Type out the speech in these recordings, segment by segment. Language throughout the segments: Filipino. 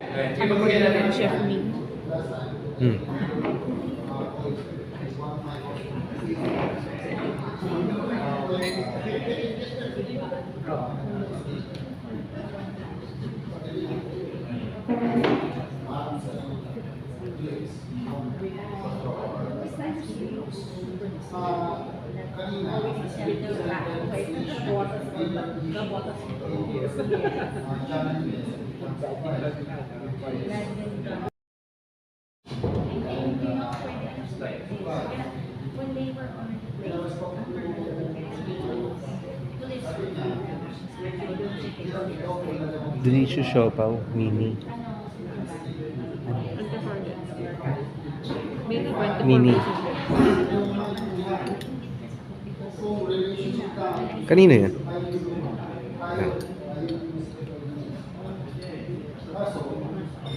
Ano mo yung Chef Ming? Hmm. When they were on Delicious siopaw, mini. Mini, 24 Mini. pesos. Kanino yan? Yan.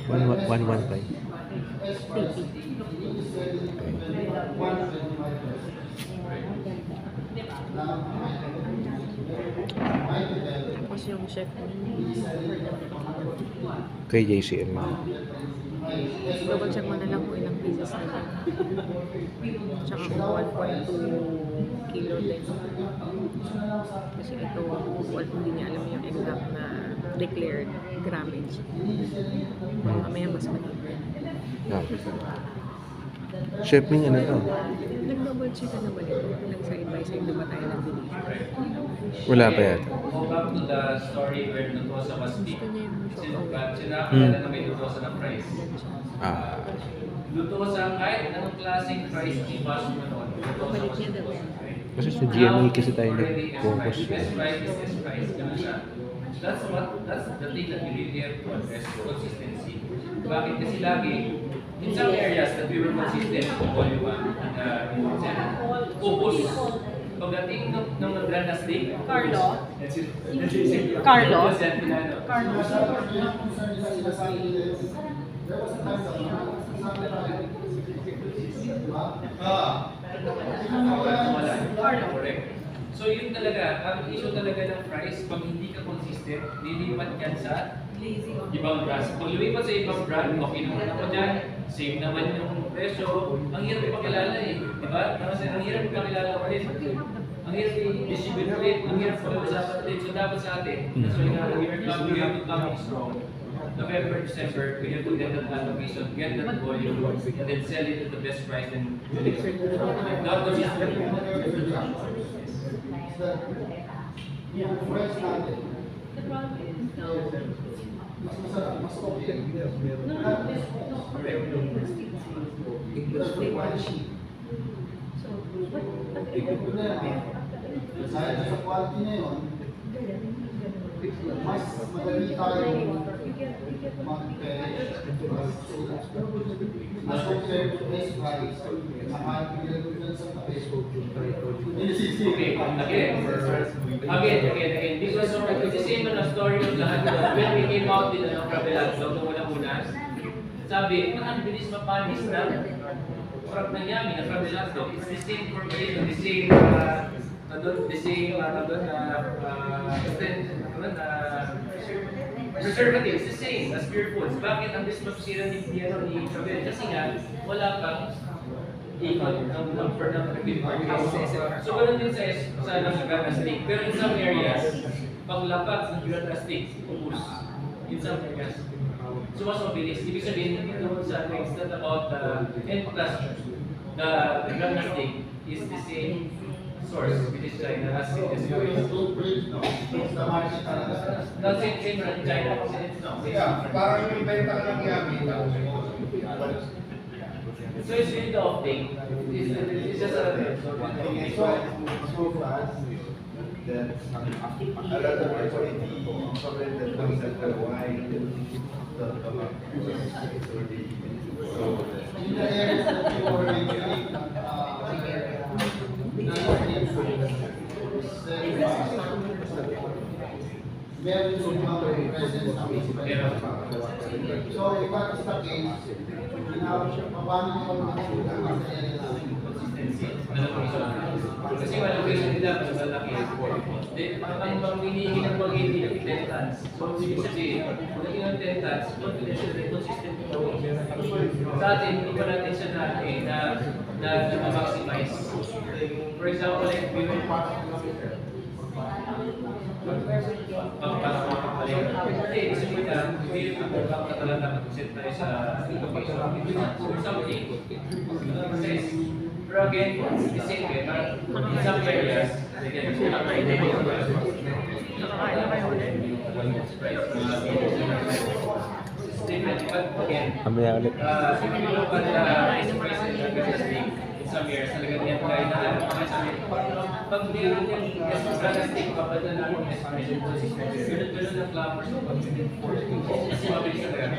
115. Tapos yung Chef Ming. Kay JCM. Double check mo na lang kung ilang pieces na lang. Tsaka kung 1.2 kilo din. Kasi ito, hindi niya alam yung exact na declared grammage. Mamaya mas malaki. Ah. Chef Ming, ano to? Nag-double check ka na ba nito? Nag-side by side na ba tayo ng delivery? Wala pa yata. Go back to the story where Lutosa was deep. Gusto niya yung show. Sinakala na may Lutosa na price. Ah. Lutosa, kahit anong klaseng price di ba sumunod, Lutosa Balik was niya daw. Kasi sa GMA kasi tayo already nag-focus. Best price is best price. Ganun siya. That's the thing that we really have to address, consistency. Bakit kasi lagi, in some areas that we were consistent in volume, ubos. Pagdating ng brand na steak, Carlo? That's it. Carlo? That's it. Carlo. Correct. So yun talaga, ang issue talaga ng price, pag hindi ka consistent, lilipat yan sa ibang brand. Pag lumipat sa ibang brand, okay naman ako dyan, same naman yung presyo, ang hirap ipakilala eh. Diba? Kasi ang hirap ipakilala ulit. Ang hirap i-distribute ulit, ang hirap pag-usapan ulit. So dapat sa atin, so we have to come strong. November, December, we have to get that allocation, get that volume, and then sell it at the best price and not the Dahil sa quality na yun, mas madali tayo mag-perish. Mas compared to best price, saka pinagulog sa tabi. Okay, again, because it's the same na story of lahat. When we came out din ng Crabelat, nung una-una, sabi, ang bilis mapanis na frog na yummy, na Crabelat. It's the same formulation, the same, preservatives, the same as pure foods. Bakit ang bilis mapasira ni Crabelat? Kasi nga, wala pang ikot ng So, ganun din sa Granada steak. Pero in some areas, paglapat ng Granada steak, ubus. In some areas. So, mas mabilis. Ibig sabihin, hindi naman sa it's not about the end plus. The Granada steak is the same source, which is China, as it is US. That's it, same from China. Yeah, parang yung benta ka ng yummy, tapos So, it's really the off-take. It's just a so fast that a lot of quality problem that comes after a while don't come up. So in the areas that you already very minimal presence of his presence. So if that is the case, paano ko Kasi location nila, mas malaki. Ang hinihingi ng pag-ibig ng 10 tons. So, ibig sabihin, kung naging ng 10 tons, confidential rate consistent yung sa atin, hindi pa natin siya na maximize. For example, like, we will hindi, gusto ko na, hindi yung talaga mag-set tayo sa location. Or something. Pero again, the same way, but in some areas, again, Nakakain na kayo ulit. Mamaya ulit. If you look at in some areas, talagang yan tayo na pag meron yung statistic, papadala namin yung estimation consistent. Ganun ang clappers ng pag-ibig force. Kasi mabilis na kaya.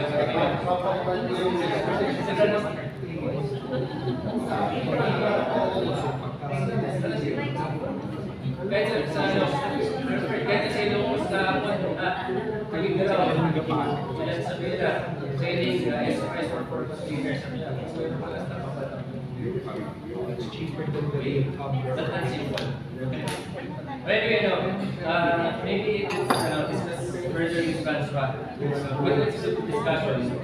Sa ganun, kahit sa ilong sa Pagigaraw, sa Pira, sa iling, SRS or purpose cleaners, it's cheaper than the that's simple. But anyway, maybe discuss further this construct. But let's do discussion.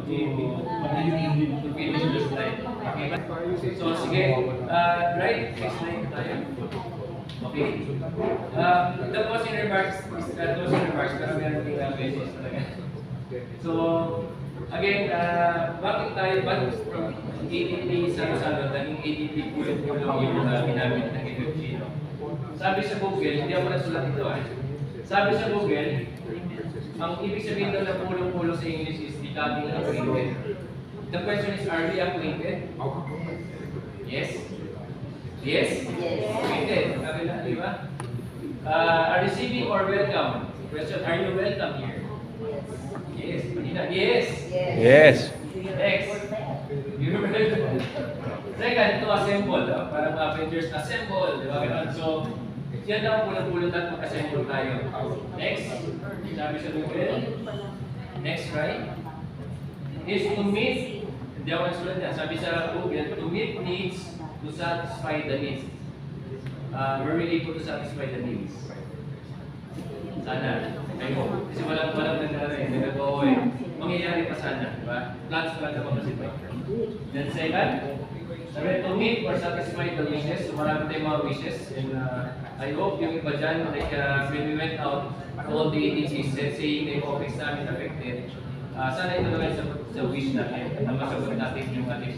To finish this slide. Okay. So, sige. Right, next slide tayo. Okay. The closing remarks is pero meron din messages talaga. So, again, bakit tayo from ADP sa naging ADP pulong-pulong yung ginamit ng FFG, no? Sabi sa Google, hindi ako nagsulat ito Sabi sa Google, ang ibig sabihin daw ng pulong-pulong sa English is becoming acquainted. The question is, are we acquainted? Yes? Yes? Acquainted. Sabi na, di ba? Receiving or welcome? Question, are you welcome here? Yes. Yes. Yes. Next. Second, to assemble. Parang Avengers assemble. Di ba? So, yan daw pulang-pulang at mag-assemble tayo. Next. Sabi sa Google. Next, right? Is to meet. Hindi ako nagsulat yan. Sabi sa Google, to meet needs to satisfy the needs. Were we able to satisfy the needs? Sana. I hope. Kasi walang nagagawa mangyayari pa sana, di ba? Plans pa lang naman kasi pa. Then second, sabi to meet or satisfy the wishes. So marami tayong mga wishes. And I hope yung iba dyan, like when we went out to all the agencies saying na yung office namin affected, sana ito naman sa wish natin na masagot natin yung ating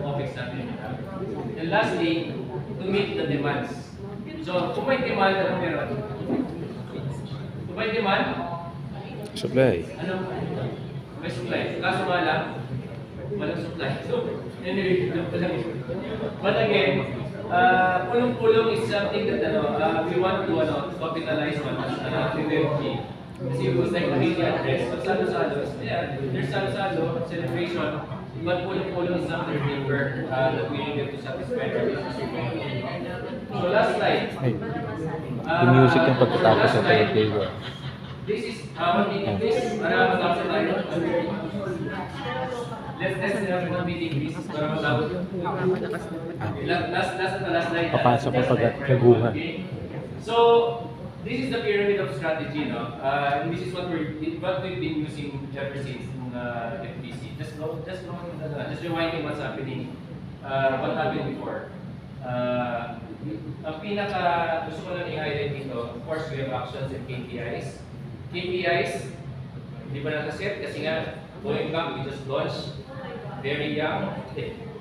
office natin. And lastly, to meet the demands. So, kung may demand, ano meron? Kung may demand, Supply. ano? May supply. Kaso nga lang, walang supply. So, anyway, but again, pulong-pulong is something that we want to capitalize on as PVFG. Kasi it was like a media address. Pag salo-salo, yeah, there's salo-salo, celebration, but pulong-pulong is something deeper that we needed to satisfy our business. So last slide. Ay. Yung music yung pagkatapos sa third ko. This is one meeting please. Para matapos tayo. Let's have one meeting please. Para matapos. Last slide. Papasok ko pag naguhan. So, this is the pyramid of strategy, no? And this is what we've been using ever since FBC. Just rewinding what's happening, what happened before. Ang pinaka gusto ko lang i-highlight dito, of course, we have actions and KPIs. KPIs, hindi ba nakaset? Kasi nga, going back, we just launched, very young,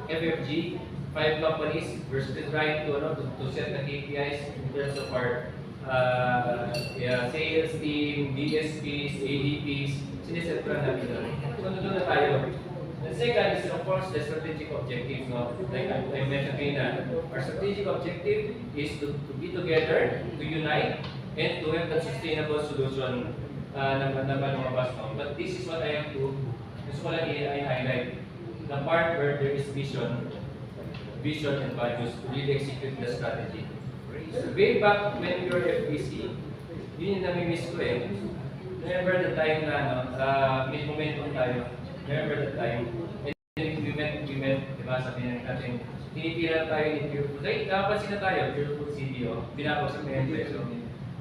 FFG, 5 companies, we're still trying to set the KPIs in terms of our sales team, DSPs, ADPs, siniset ko lang namin doon. So, doon na tayo. The second is, of course, the strategic objective. No? Like I mentioned kanina, our strategic objective is to be together, to unite, and to have that sustainable solution na lumabas. No? But this is what I have to, gusto ko lang i-highlight. The part where there is vision, vision and values to really execute the strategy. Way back when we were FBC, yun yung nami-miss ko eh. Remember the time na may momentum tayo. Remember the time. And then we met, diba, sabi natin, tinitira tayo ni Pure Foods. Ay, nakapansin na tayo, Pure Foods CDO, pinapos sa mga peso.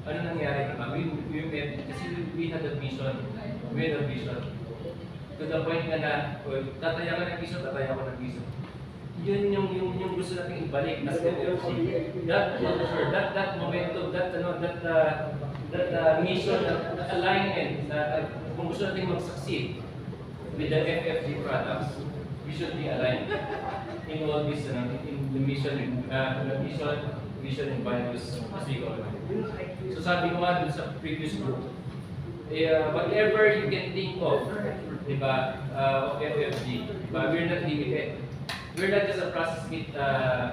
Ano nangyari, diba? We met, kasi we had a vision. We had a vision. To the point na tataya ka ng vision, tataya ko ng vision. Yun yung gusto natin ibalik as FFC. That momentum, that mission, that alignment, kung gusto natin mag-succeed with the FFC products, we should be aligned in all this, in the mission, vision and values as we go along. So sabi ko nga dun sa previous group, whatever you can think of, diba, of FFG, diba, we're not limited. We're not just a processed meat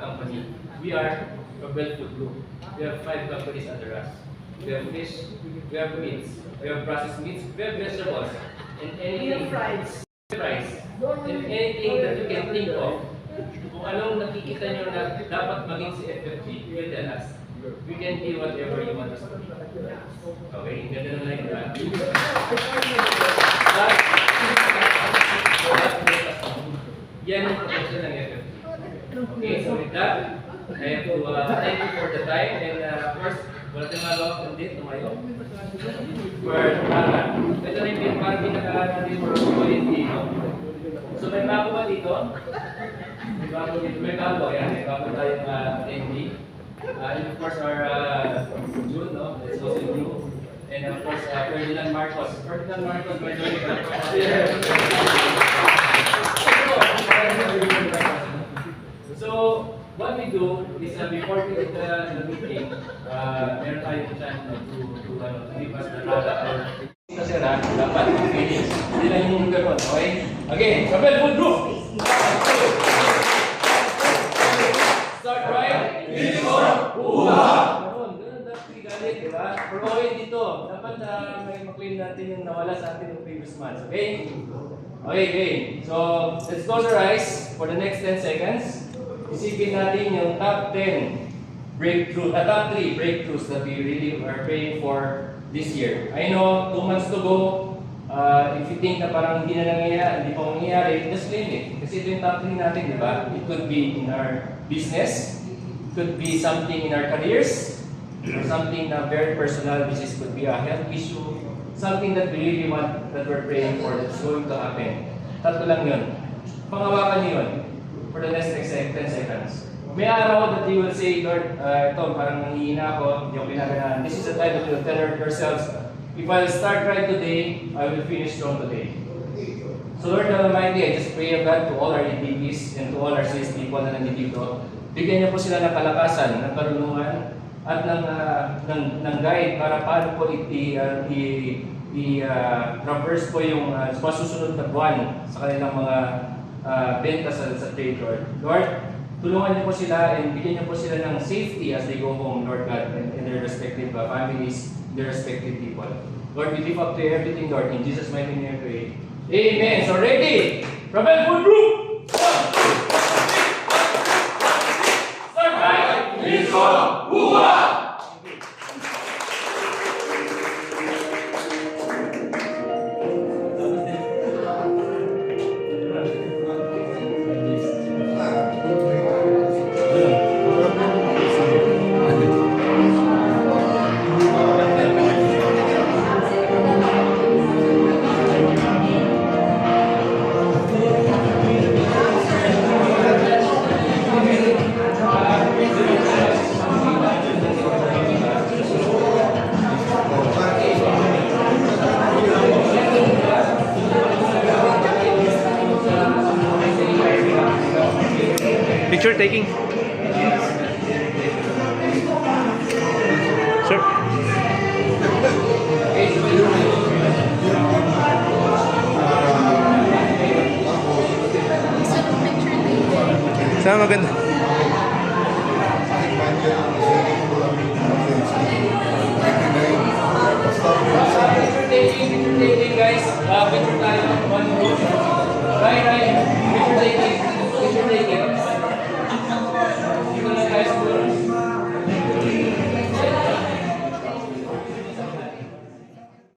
company. We are a well food group. We have 5 companies under us. We have fish, we have meats, we have processed meats, we have vegetables, and anything. Fries. And anything that you can think of. Kung anong nakikita nyo na dapat maging si FFG, you tell us. We can be whatever you want us to be. Okay, ganda na lang yun. Yan ang protection ng FFG. Okay, so with that, I have to thank you for the time, and of course, wala tayong malawak ng date, tumayo. For ito na yung parang pinakalaan natin for quality. So may bago ba dito? May bago dito. May bago, yan. May bago tayong MD. And of course, our June, no? Let's go to June. And of course, Ferdinand Marcos. Ferdinand Marcos, by the way. So, what we do is before we get the meeting, meron tayong chance to give us the product or kasi dapat finish. Hindi lang yung gano'n, okay? Again, Kabel Food Group! Start right? Unicorn! Uha! Ganun dapat galit, di ba? Pero okay dito, dapat may maklaim natin yung nawala sa atin yung previous months, okay? Okay. So, let's close our eyes for the next 10 seconds. Isipin natin yung top 10 breakthrough, top 3 breakthroughs that we really are praying for this year. I know, 2 months to go. If you think na parang hindi na nangyayari, hindi pa mangyayari, just claim it. Kasi ito yung top 3 natin, di ba? It could be in our business, it could be something in our careers, or something na very personal, which is could be a health issue, something that we really want, that we're praying for, that's going to happen. Tatlo lang yun. Pangawakan niyo yun for the next 10 seconds. May araw that you will say, Lord, ito, parang nangihina ako, hindi ako pinaganahan. This is the time that you will tell yourselves, if I'll start right today, I will finish strong today. So Lord God Almighty, I just pray, God, to all our EDPs and to all our sales people na nandito, bigyan niyo po sila ng kalakasan, ng karunungan, at ng guide para paano po i-traverse po yung masusunod na buwan sa kanilang mga benta sa trade, Lord. Lord, tulungan niyo po sila and bigyan niyo po sila ng safety as they go home, Lord God, in their respective families, their respective people. Lord, we live up to everything, Lord. In Jesus' mighty name we pray. Amen. So ready? Kabel Food Group! Start right! Unicorn! Uha! Picture taking. Sir. Sama maganda. Picture taking guys. Picture tayo.